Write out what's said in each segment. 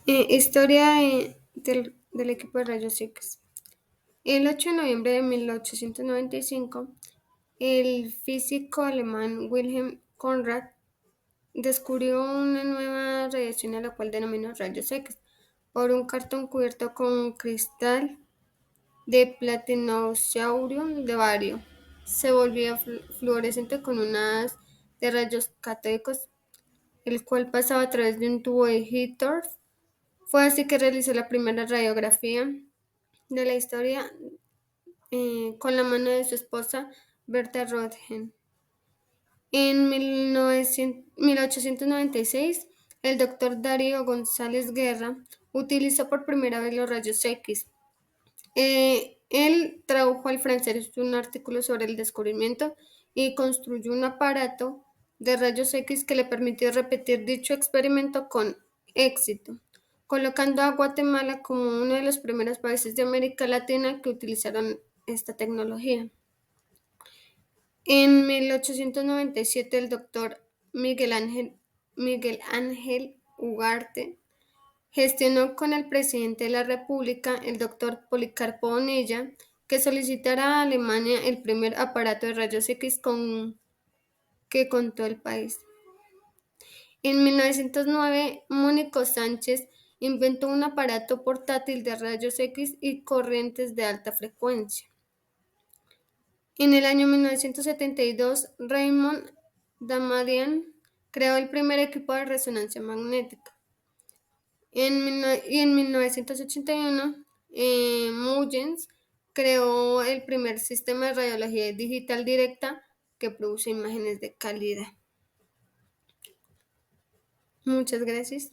Historia del equipo de rayos X. El 8 de noviembre de 1895, el físico alemán Wilhelm Conrad descubrió una nueva radiación a la cual denominó rayos X por un cartón cubierto con cristal de platinosauro de bario. Se volvía fluorescente con un haz de rayos catódicos, el cual pasaba a través de un tubo de Hittorf. Fue así que realizó la primera radiografía de la historia con la mano de su esposa Berta Röntgen. En 1896, el doctor Darío González Guerra utilizó por primera vez los rayos X. Él tradujo al francés un artículo sobre el descubrimiento y construyó un aparato de rayos X que le permitió repetir dicho experimento con éxito, colocando a Guatemala como uno de los primeros países de América Latina que utilizaron esta tecnología. En 1897, el doctor Miguel Ángel Ugarte gestionó con el presidente de la República, el doctor Policarpo Bonilla, que solicitara a Alemania el primer aparato de rayos X que contó el país. En 1909, Mónico Sánchez inventó un aparato portátil de rayos X y corrientes de alta frecuencia. En el año 1972, Raymond Damadian creó el primer equipo de resonancia magnética. En 1981, Mullens creó el primer sistema de radiología digital directa que produce imágenes de calidad. Muchas gracias.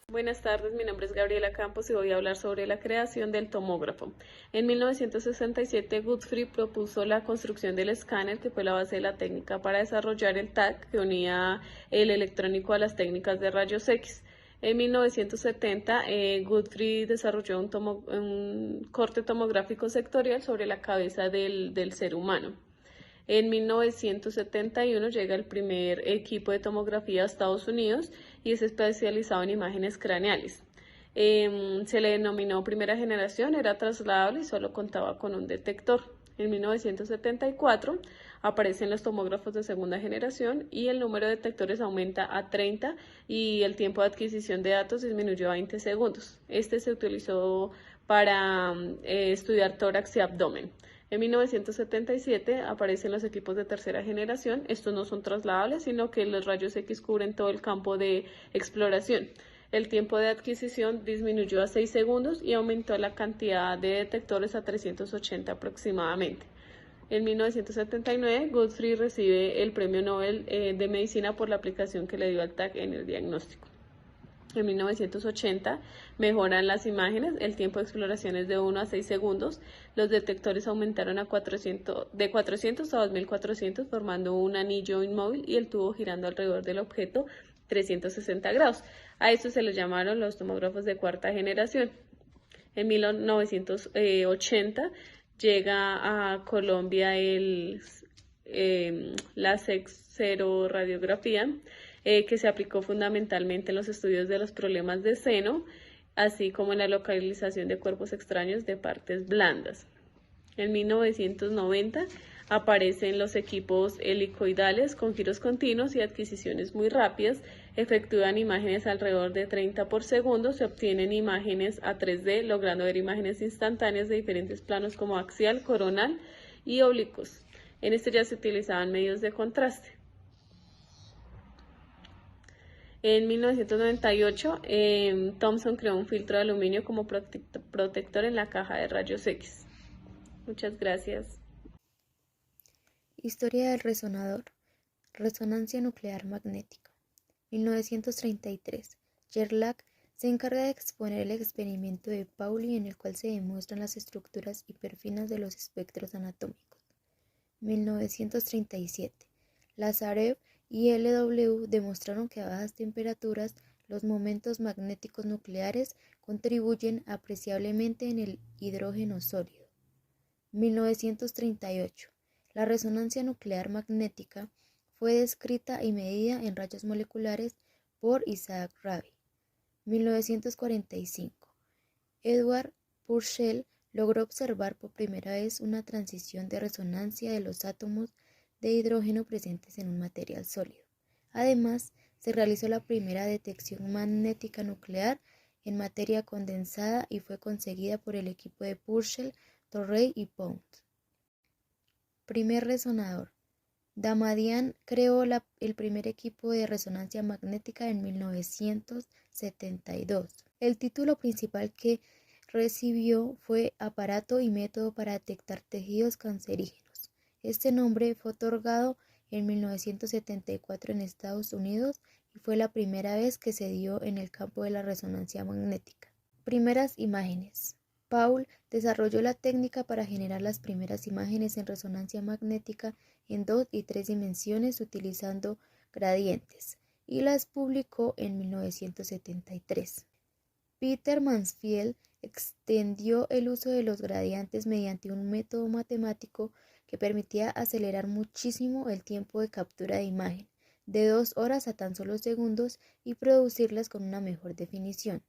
Buenas tardes, mi nombre es Gabriela Campos y voy a hablar sobre la creación del tomógrafo. En 1967, Godfrey propuso la construcción del escáner, que fue la base de la técnica para desarrollar el TAC, que unía el electrónico a las técnicas de rayos X. En 1970, Godfrey desarrolló un corte tomográfico sectorial sobre la cabeza del ser humano. En 1971 llega el primer equipo de tomografía a Estados Unidos y es especializado en imágenes craneales. Se le denominó primera generación, era trasladable y solo contaba con un detector. En 1974 aparecen los tomógrafos de segunda generación y el número de detectores aumenta a 30 y el tiempo de adquisición de datos disminuyó a 20 segundos. Este se utilizó para estudiar tórax y abdomen. En 1977 aparecen los equipos de tercera generación. Estos no son trasladables, sino que los rayos X cubren todo el campo de exploración. El tiempo de adquisición disminuyó a 6 segundos y aumentó la cantidad de detectores a 380 aproximadamente. En 1979, Godfrey recibe el Premio Nobel de Medicina por la aplicación que le dio al TAC en el diagnóstico. En 1980 mejoran las imágenes, el tiempo de exploración es de 1 a 6 segundos, los detectores aumentaron de 400 a 2400 formando un anillo inmóvil y el tubo girando alrededor del objeto 360 grados. A esto se les llamaron los tomógrafos de cuarta generación. En 1980 llega a Colombia la sexeroradiografía, que se aplicó fundamentalmente en los estudios de los problemas de seno, así como en la localización de cuerpos extraños de partes blandas. En 1990 aparecen los equipos helicoidales con giros continuos y adquisiciones muy rápidas. Efectúan imágenes alrededor de 30 por segundo. Se obtienen imágenes a 3D, logrando ver imágenes instantáneas de diferentes planos como axial, coronal y oblicuos. En este ya se utilizaban medios de contraste. En 1998, Thomson creó un filtro de aluminio como protector en la caja de rayos X. Muchas gracias. Historia del resonador. Resonancia nuclear magnética. 1933. Gerlach se encarga de exponer el experimento de Pauli en el cual se demuestran las estructuras hiperfinas de los espectros anatómicos. 1937. Lazarev y LW demostraron que a bajas temperaturas los momentos magnéticos nucleares contribuyen apreciablemente en el hidrógeno sólido. 1938. La resonancia nuclear magnética fue descrita y medida en rayos moleculares por Isaac Rabi. 1945. Edward Purcell logró observar por primera vez una transición de resonancia de los átomos de hidrógeno presentes en un material sólido. Además, se realizó la primera detección magnética nuclear en materia condensada y fue conseguida por el equipo de Purcell, Torrey y Pound. Primer resonador. Damadian creó el primer equipo de resonancia magnética en 1972. El título principal que recibió fue Aparato y método para detectar tejidos cancerígenos. Este nombre fue otorgado en 1974 en Estados Unidos y fue la primera vez que se dio en el campo de la resonancia magnética. Primeras imágenes. Paul desarrolló la técnica para generar las primeras imágenes en resonancia magnética en 2 y 3 dimensiones utilizando gradientes y las publicó en 1973. Peter Mansfield extendió el uso de los gradientes mediante un método matemático que permitía acelerar muchísimo el tiempo de captura de imagen, de 2 horas a tan solo segundos, y producirlas con una mejor definición.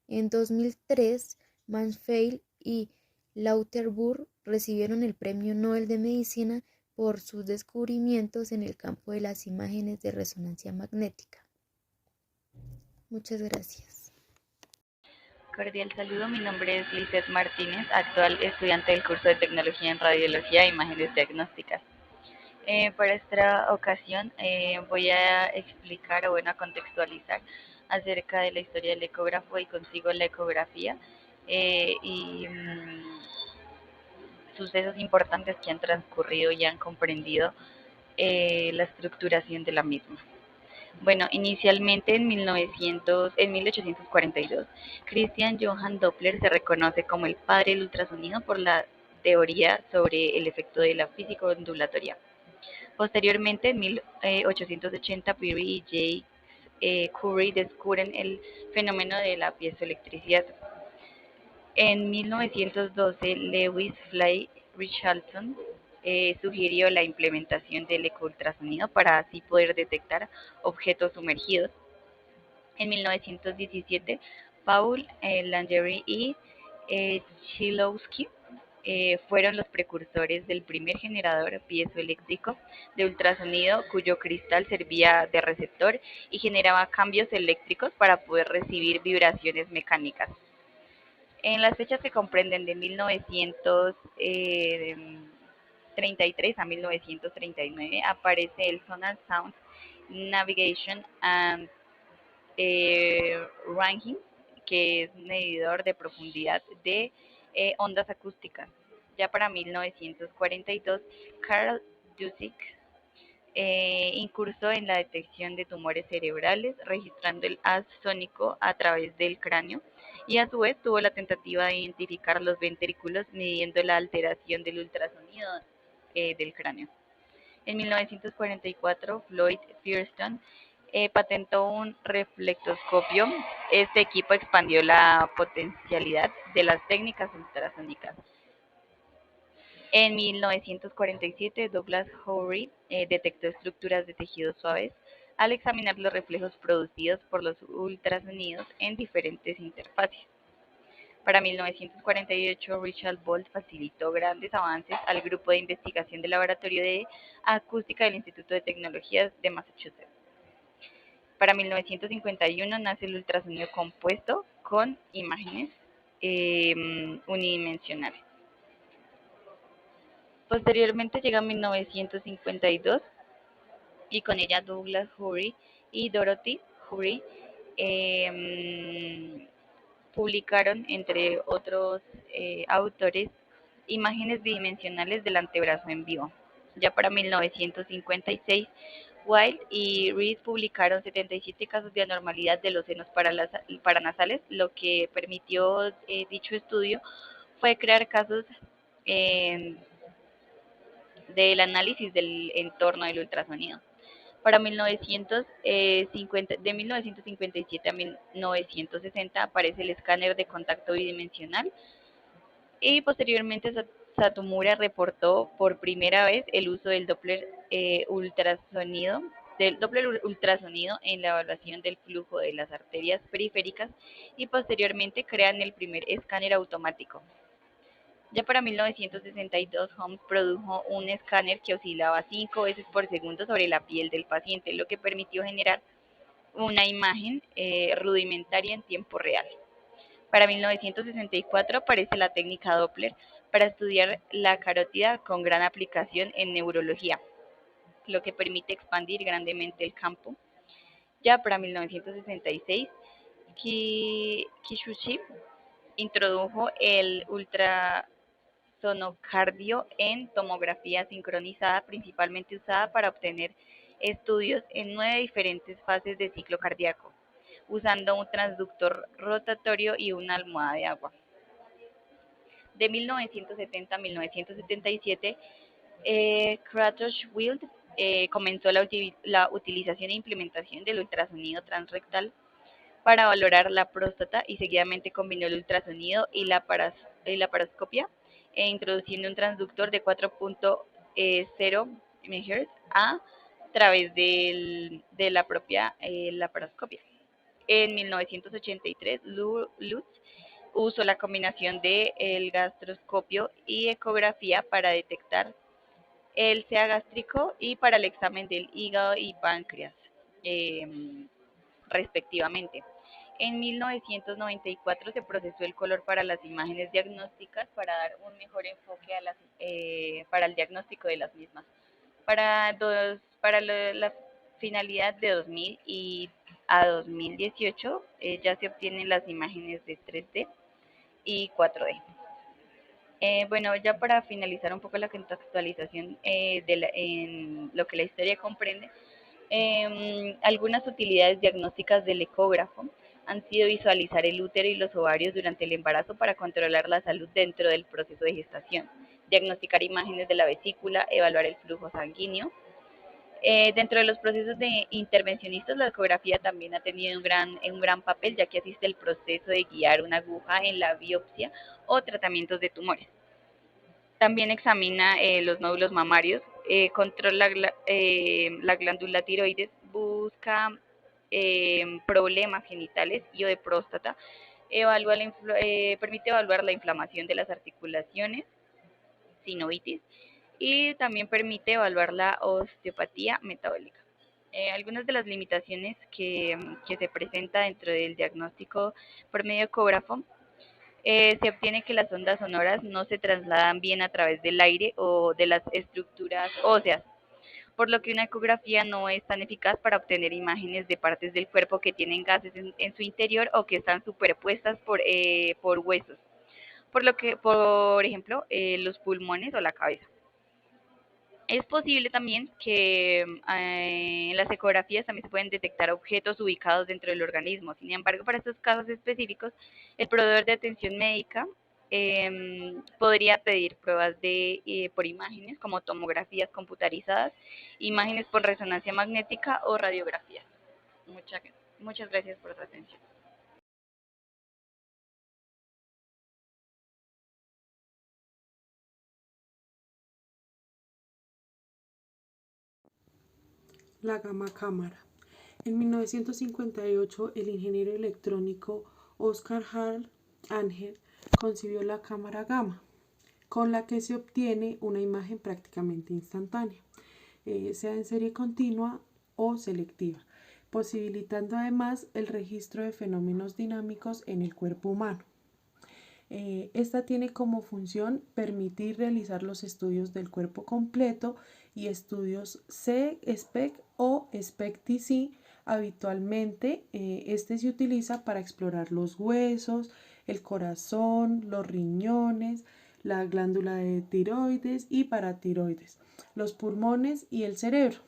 En 2003, Mansfield y Lauterbur recibieron el Premio Nobel de Medicina por sus descubrimientos en el campo de las imágenes de resonancia magnética. Muchas gracias. Cordial saludo, mi nombre es Lizeth Martínez, actual estudiante del curso de Tecnología en Radiología e Imágenes Diagnósticas. Para esta ocasión voy a explicar o a contextualizar acerca de la historia del ecógrafo y consigo la ecografía y sucesos importantes que han transcurrido y han comprendido la estructuración de la misma. Bueno, inicialmente en 1842, Christian Johann Doppler se reconoce como el padre del ultrasonido por la teoría sobre el efecto de la física ondulatoria. Posteriormente, en 1880, Peary y Jacques Curie descubren el fenómeno de la piezoelectricidad. En 1912, Lewis Fly Richardson sugirió la implementación del ecoultrasonido para así poder detectar objetos sumergidos. En 1917, Paul Langerie y Chilowski fueron los precursores del primer generador piezoeléctrico de ultrasonido cuyo cristal servía de receptor y generaba cambios eléctricos para poder recibir vibraciones mecánicas. En las fechas que comprenden de 1933 a 1939 aparece el Sonar Sound Navigation and Ranking, que es un medidor de profundidad de ondas acústicas. Ya para 1942, Carl Dusik incursó en la detección de tumores cerebrales, registrando el haz sónico a través del cráneo, y a su vez tuvo la tentativa de identificar los ventrículos midiendo la alteración del ultrasonido del cráneo. En 1944, Floyd Firestone patentó un reflectoscopio. Este equipo expandió la potencialidad de las técnicas ultrasónicas. En 1947, Douglas Houry detectó estructuras de tejidos suaves al examinar los reflejos producidos por los ultrasonidos en diferentes interfaces. Para 1948, Richard Bolt facilitó grandes avances al grupo de investigación del Laboratorio de Acústica del Instituto de Tecnologías de Massachusetts. Para 1951 nace el ultrasonido compuesto con imágenes unidimensionales. Posteriormente llega 1952 y con ella Douglas Houry y Dorothy Houry publicaron, entre otros autores, imágenes bidimensionales del antebrazo en vivo. Ya para 1956, Wild y Reed publicaron 77 casos de anormalidad de los senos paranasales. Lo que permitió dicho estudio fue crear casos del análisis del entorno del ultrasonido. Para de 1957 a 1960 aparece el escáner de contacto bidimensional y posteriormente Satomura reportó por primera vez el uso del Doppler ultrasonido del Doppler ultrasonido en la evaluación del flujo de las arterias periféricas y posteriormente crean el primer escáner automático. Ya para 1962, Holmes produjo un escáner que oscilaba 5 veces por segundo sobre la piel del paciente, lo que permitió generar una imagen rudimentaria en tiempo real. Para 1964 aparece la técnica Doppler para estudiar la carótida con gran aplicación en neurología, lo que permite expandir grandemente el campo. Ya para 1966, Kikuchi introdujo el ultrasonocardio en tomografía sincronizada, principalmente usada para obtener estudios en 9 diferentes fases de ciclo cardíaco, usando un transductor rotatorio y una almohada de agua. De 1970 a 1977, Crutchfield comenzó la utilización e implementación del ultrasonido transrectal para valorar la próstata y seguidamente combinó el ultrasonido y la laparoscopia, introduciendo un transductor de 4.0 MHz a través de la propia laparoscopia. En 1983, Lutz usó la combinación de el gastroscopio y ecografía para detectar el SEA gástrico y para el examen del hígado y páncreas, respectivamente. En 1994 se procesó el color para las imágenes diagnósticas para dar un mejor enfoque para el diagnóstico de las mismas. Para la finalidad de 2000 y a 2018 ya se obtienen las imágenes de 3D y 4D. Bueno, ya para finalizar un poco la contextualización en lo que la historia comprende, algunas utilidades diagnósticas del ecógrafo han sido visualizar el útero y los ovarios durante el embarazo para controlar la salud dentro del proceso de gestación, diagnosticar imágenes de la vesícula, evaluar el flujo sanguíneo. Dentro de los procesos de intervencionistas, la ecografía también ha tenido un gran papel, ya que asiste el proceso de guiar una aguja en la biopsia o tratamientos de tumores. También examina los nódulos mamarios, controla la glándula tiroides, busca problemas genitales y o de próstata, permite evaluar la inflamación de las articulaciones, sinovitis, y también permite evaluar la osteopatía metabólica. Algunas de las limitaciones que se presenta dentro del diagnóstico por medio ecógrafo, se obtiene que las ondas sonoras no se trasladan bien a través del aire o de las estructuras óseas, por lo que una ecografía no es tan eficaz para obtener imágenes de partes del cuerpo que tienen gases en su interior o que están superpuestas por huesos, por lo que, por ejemplo, los pulmones o la cabeza. Es posible también que en las ecografías también se pueden detectar objetos ubicados dentro del organismo. Sin embargo, para estos casos específicos, el proveedor de atención médica podría pedir pruebas por imágenes como tomografías computarizadas, imágenes por resonancia magnética o radiografías. Muchas gracias por su atención. La gamma cámara. En 1958, el ingeniero electrónico Oscar Hall Anger concibió la cámara gamma, con la que se obtiene una imagen prácticamente instantánea, sea en serie continua o selectiva, posibilitando además el registro de fenómenos dinámicos en el cuerpo humano. Esta tiene como función permitir realizar los estudios del cuerpo completo y estudios SPEC o SPECT-TC. Habitualmente este se utiliza para explorar los huesos, el corazón, los riñones, la glándula de tiroides y paratiroides, los pulmones y el cerebro.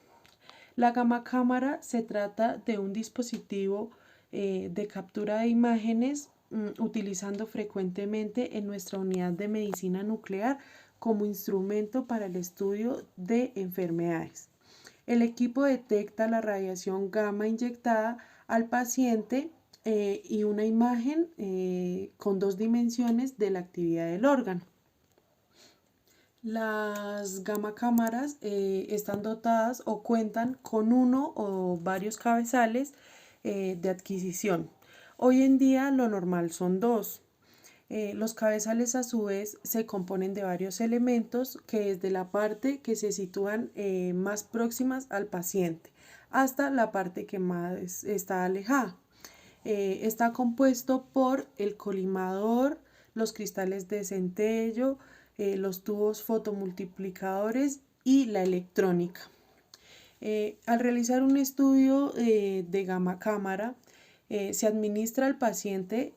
La gamma cámara se trata de un dispositivo de captura de imágenes utilizando frecuentemente en nuestra unidad de medicina nuclear como instrumento para el estudio de enfermedades. El equipo detecta la radiación gamma inyectada al paciente y una imagen con 2 dimensiones de la actividad del órgano. Las gamma cámaras están dotadas o cuentan con uno o varios cabezales de adquisición. Hoy en día lo normal son dos. Los cabezales a su vez se componen de varios elementos que desde la parte que se sitúan más próximas al paciente hasta la parte que más está alejada. Está compuesto por el colimador, los cristales de centello, los tubos fotomultiplicadores y la electrónica. Al realizar un estudio de gamma cámara, se administra al paciente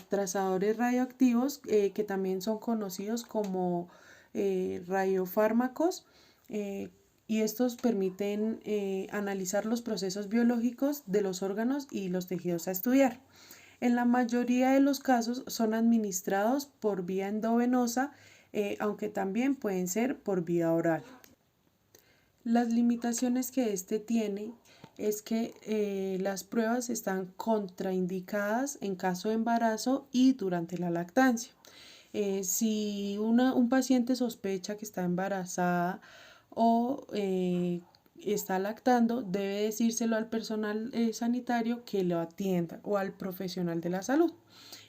trazadores radioactivos que también son conocidos como radiofármacos, y estos permiten analizar los procesos biológicos de los órganos y los tejidos a estudiar. En la mayoría de los casos son administrados por vía endovenosa, aunque también pueden ser por vía oral. Las limitaciones que este tiene es que las pruebas están contraindicadas en caso de embarazo y durante la lactancia. Si un paciente sospecha que está embarazada o está lactando, debe decírselo al personal sanitario que lo atienda o al profesional de la salud.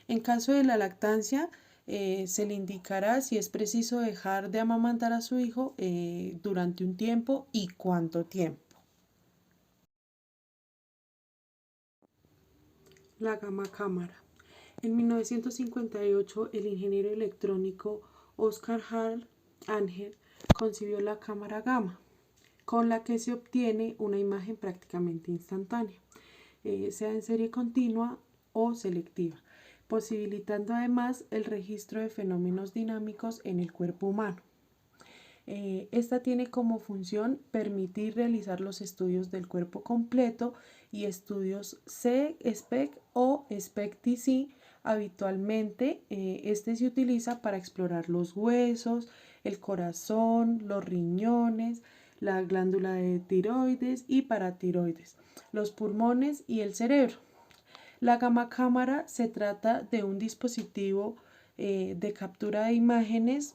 En caso de la lactancia, se le indicará si es preciso dejar de amamantar a su hijo durante un tiempo y cuánto tiempo. La gamma cámara. En 1958, el ingeniero electrónico Oskar Harald Anger concibió la cámara gamma, con la que se obtiene una imagen prácticamente instantánea, sea en serie continua o selectiva, posibilitando además el registro de fenómenos dinámicos en el cuerpo humano. Esta tiene como función permitir realizar los estudios del cuerpo completo y estudios SPEC o SPECT-TC. Habitualmente este se utiliza para explorar los huesos, el corazón, los riñones, la glándula de tiroides y paratiroides, los pulmones y el cerebro. La gamma cámara se trata de un dispositivo de captura de imágenes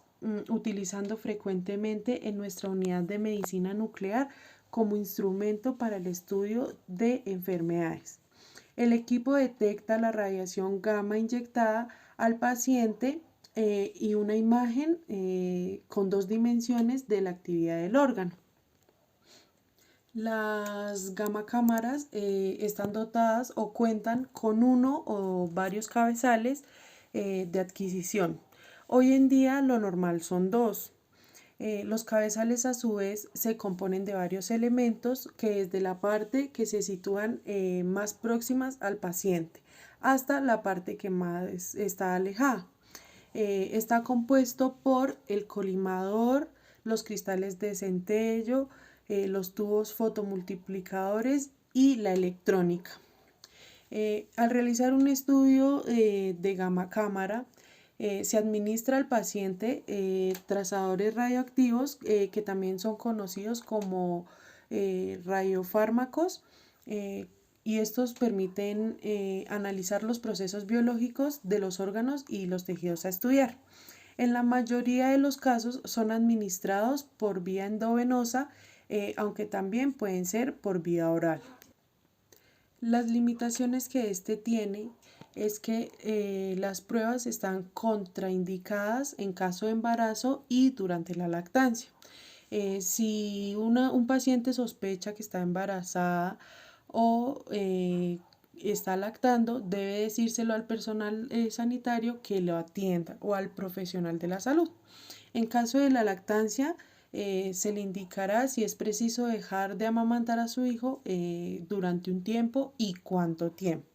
utilizando frecuentemente en nuestra unidad de medicina nuclear como instrumento para el estudio de enfermedades. El equipo detecta la radiación gamma inyectada al paciente y una imagen con dos dimensiones de la actividad del órgano. Las gamma cámaras están dotadas o cuentan con uno o varios cabezales de adquisición. Hoy en día lo normal son dos. Los cabezales a su vez se componen de varios elementos que desde la parte que se sitúan más próximas al paciente hasta la parte que más está alejada. Está compuesto por el colimador, los cristales de centello, los tubos fotomultiplicadores y la electrónica. Al realizar un estudio de gamma cámara, se administra al paciente trazadores radioactivos que también son conocidos como radiofármacos, y estos permiten analizar los procesos biológicos de los órganos y los tejidos a estudiar. En la mayoría de los casos son administrados por vía endovenosa, aunque también pueden ser por vía oral. Las limitaciones que este tiene es que las pruebas están contraindicadas en caso de embarazo y durante la lactancia. Si un paciente sospecha que está embarazada o está lactando, debe decírselo al personal sanitario que lo atienda o al profesional de la salud. En caso de la lactancia, se le indicará si es preciso dejar de amamantar a su hijo durante un tiempo y cuánto tiempo.